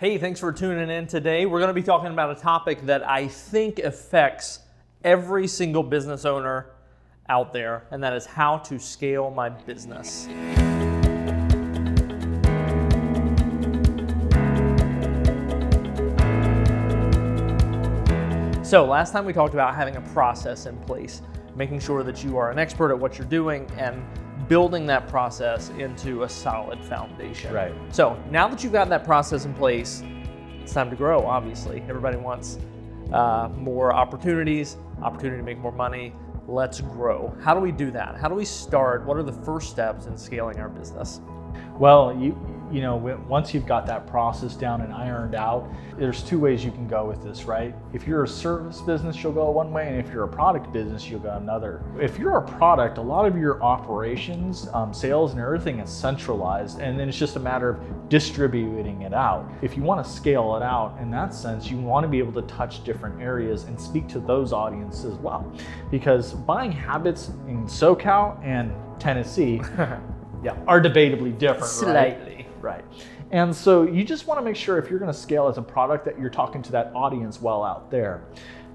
Hey, thanks for tuning in today. We're going to be talking about a topic that I think affects every single business owner out there, and that is how to scale my business. So last time we talked about having a process in place, making sure that you are an expert at what you're doing and building that process into a solid foundation. Right. So now that you've got that process in place, it's time to grow, obviously. Everybody wants more opportunities to make more money. Let's grow. How do we do that? How do we start? What are the first steps in scaling our business? Well, you know, once you've got that process down and ironed out, there's two ways you can go with this, right? If you're a service business, you'll go one way, and if you're a product business, you'll go another. If you're a product, a lot of your operations, sales and everything is centralized, and then it's just a matter of distributing it out. If you want to scale it out in that sense, you want to be able to touch different areas and speak to those audiences as well. Because buying habits in SoCal and Tennessee are debatably different, Slightly. Right. And so you just want to make sure if you're going to scale as a product that you're talking to that audience well out there.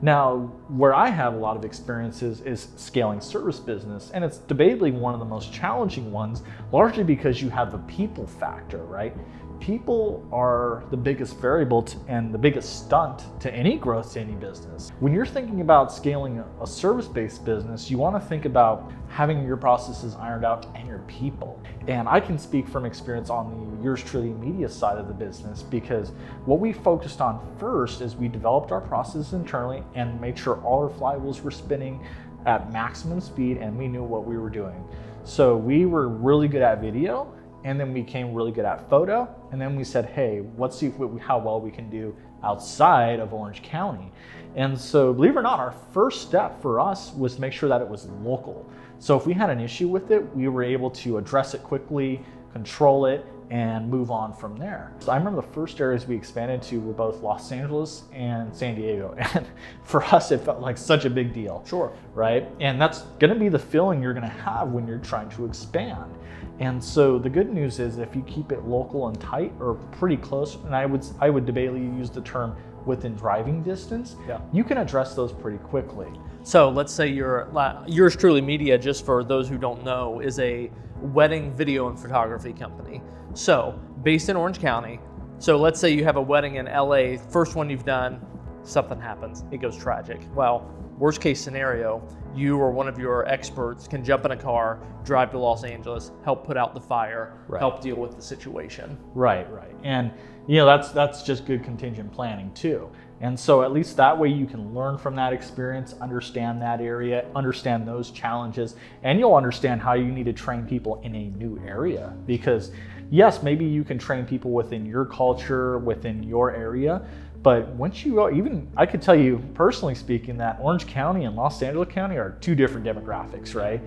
Now, where I have a lot of experiences is scaling service business, and it's debatably one of the most challenging ones, largely because you have the people factor, right? People are the biggest variable and the biggest stunt to any growth to any business. When you're thinking about scaling a service-based business, you want to think about having your processes ironed out and your people. And I can speak from experience on the Yours Truly Media side of the business, because what we focused on first is we developed our processes internally and made sure all our flywheels were spinning at maximum speed and we knew what we were doing. So we were really good at video, and then we became really good at photo, and then we said, hey, let's see how well we can do outside of Orange County. And so, believe it or not, our first step for us was to make sure that it was local. So if we had an issue with it, we were able to address it quickly, control it, and move on from there. So I remember the first areas we expanded to were both Los Angeles and San Diego. And for us, it felt like such a big deal. Sure. Right? And that's gonna be the feeling you're gonna have when you're trying to expand. And so the good news is if you keep it local and tight or pretty close, and I would debatably use the term within driving distance, you can address those pretty quickly. So let's say Yours Truly Media, just for those who don't know, is a wedding video and photography company. So based in Orange County. So let's say you have a wedding in LA, first one you've done, something happens, it goes tragic. Well, worst case scenario, you or one of your experts can jump in a car, drive to Los Angeles, help put out the fire, help deal with the situation. Right. And you know, that's just good contingent planning too. And so at least that way you can learn from that experience, understand that area, understand those challenges, and you'll understand how you need to train people in a new area. Because yes, maybe you can train people within your culture, within your area, but once you go, even I could tell you personally speaking that Orange County and Los Angeles County are two different demographics, right?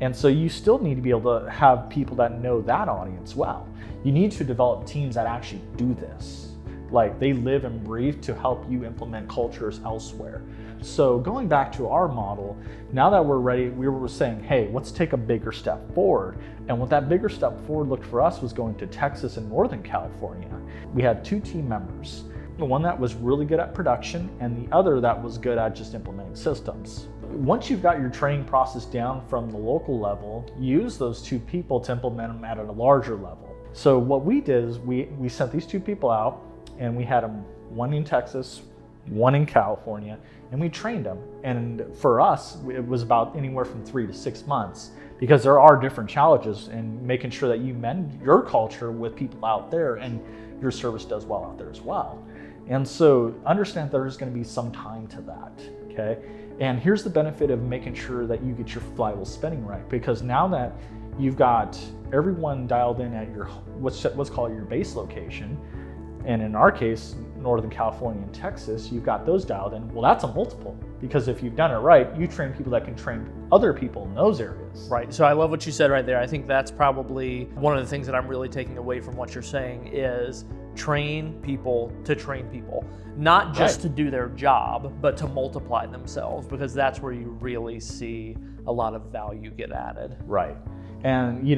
And so you still need to be able to have people that know that audience well. You need to develop teams that actually do this. Like they live and breathe to help you implement cultures elsewhere. So going back to our model, now that we're ready, we were saying, hey, let's take a bigger step forward. And what that bigger step forward looked for us was going to Texas and Northern California. We had two team members. The one that was really good at production and the other that was good at just implementing systems. Once you've got your training process down from the local level, use those two people to implement them at a larger level. So what we did is we sent these two people out and we had them, one in Texas, one in California, and we trained them. And for us, it was about anywhere from 3 to 6 months, because there are different challenges in making sure that you mend your culture with people out there and your service does well out there as well. And so understand there's going to be some time to that, okay? And here's the benefit of making sure that you get your flywheel spinning right, because now that you've got everyone dialed in at your what's called your base location, and in our case, Northern California and Texas, you've got those dialed in. Well, that's a multiple, because if you've done it right, you train people that can train other people in those areas. Right. So I love what you said right there. I think that's probably one of the things that I'm really taking away from what you're saying is train people to train people, not just to do their job, but to multiply themselves, because that's where you really see a lot of value get added. Right. And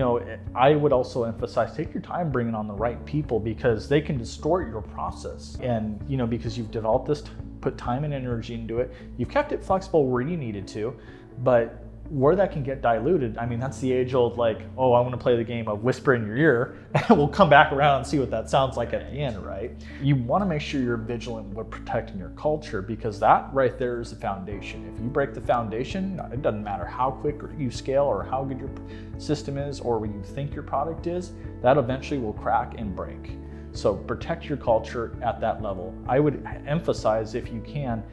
I would also emphasize, take your time bringing on the right people, because they can distort your process. And because you've developed this, put time and energy into it, you've kept it flexible where you needed to, but where that can get diluted, that's the age old, like, oh, I want to play the game of whisper in your ear, and we'll come back around and see what that sounds like at the end, right? You want to make sure you're vigilant with protecting your culture, because that right there is the foundation. If you break the foundation, it doesn't matter how quick you scale or how good your system is or what you think your product is, that eventually will crack and break. So protect your culture at that level. I would emphasize, if you can't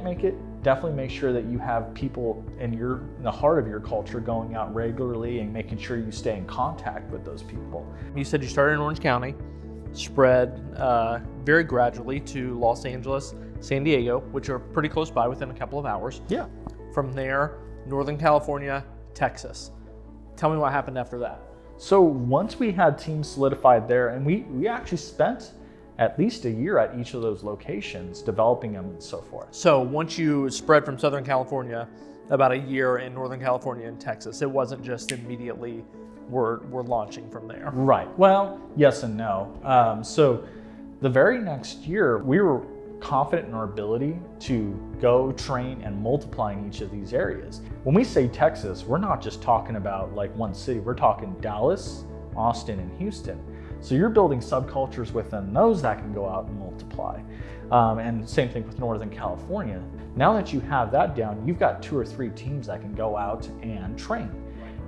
make it, definitely make sure that you have people in the heart of your culture going out regularly and making sure you stay in contact with those people. You said you started in Orange County, spread very gradually to Los Angeles, San Diego, which are pretty close by, within a couple of hours. Yeah. From there, Northern California, Texas. Tell me what happened after that. So once we had teams solidified there, and we actually spent at least a year at each of those locations, developing them and so forth. So once you spread from Southern California, about a year in Northern California and Texas, it wasn't just immediately we're launching from there. Right. Well, yes and no. So the very next year, we were confident in our ability to go train and multiply in each of these areas. When we say Texas, we're not just talking about like one city, we're talking Dallas, Austin, and Houston. So you're building subcultures within those that can go out and multiply. And same thing with Northern California. Now that you have that down, you've got 2 or 3 teams that can go out and train.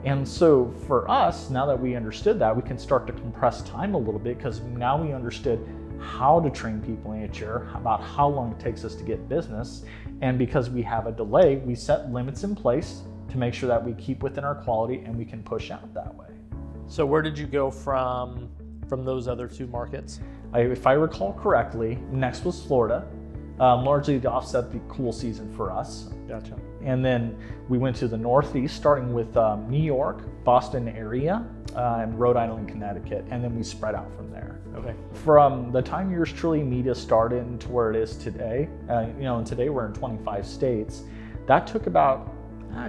And so for us, now that we understood that, we can start to compress time a little bit, because now we understood how to train people in each year, about how long it takes us to get business. And because we have a delay, we set limits in place to make sure that we keep within our quality and we can push out that way. So where did you go from those other 2 markets? If I recall correctly, next was Florida, largely to offset the cool season for us. Gotcha. And then we went to the Northeast, starting with New York, Boston area, and Rhode Island, Connecticut, and then we spread out from there. Okay. From the time Yours Truly Media started to where it is today, and today we're in 25 states, that took about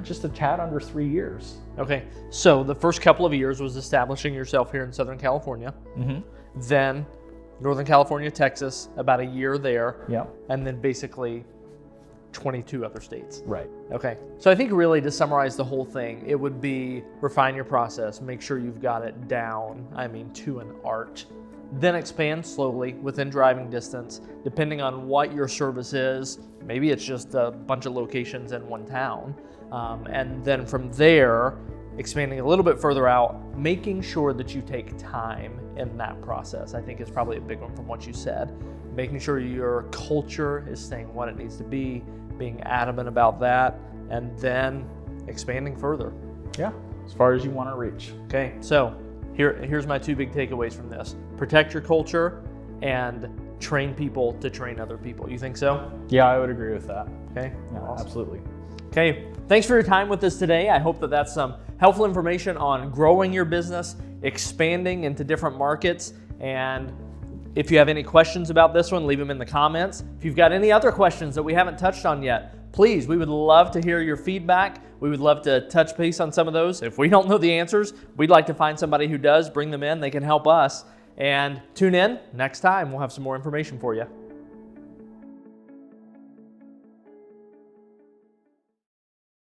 just a tad under 3 years. Okay, so the first couple of years was establishing yourself here in Southern California. Mm-hmm. Then Northern California, Texas, about a year there. Yeah. And then basically 22 other states. Right. Okay, so I think really to summarize the whole thing, it would be refine your process, make sure you've got it down, to an art. Then expand slowly within driving distance, depending on what your service is. Maybe it's just a bunch of locations in one town. And then from there, expanding a little bit further out, making sure that you take time in that process, I think is probably a big one from what you said. Making sure your culture is staying what it needs to be, being adamant about that, and then expanding further. Yeah, as far as you want to reach. Okay, so here's my 2 big takeaways from this. Protect your culture and train people to train other people. You think so? Yeah, I would agree with that. Okay, Yeah, awesome. Absolutely. Okay, thanks for your time with us today. I hope that that's some helpful information on growing your business, expanding into different markets, and if you have any questions about this one, leave them in the comments. If you've got any other questions that we haven't touched on yet, please, we would love to hear your feedback. We would love to touch base on some of those. If we don't know the answers, we'd like to find somebody who does, bring them in, they can help us. And tune in next time, we'll have some more information for you.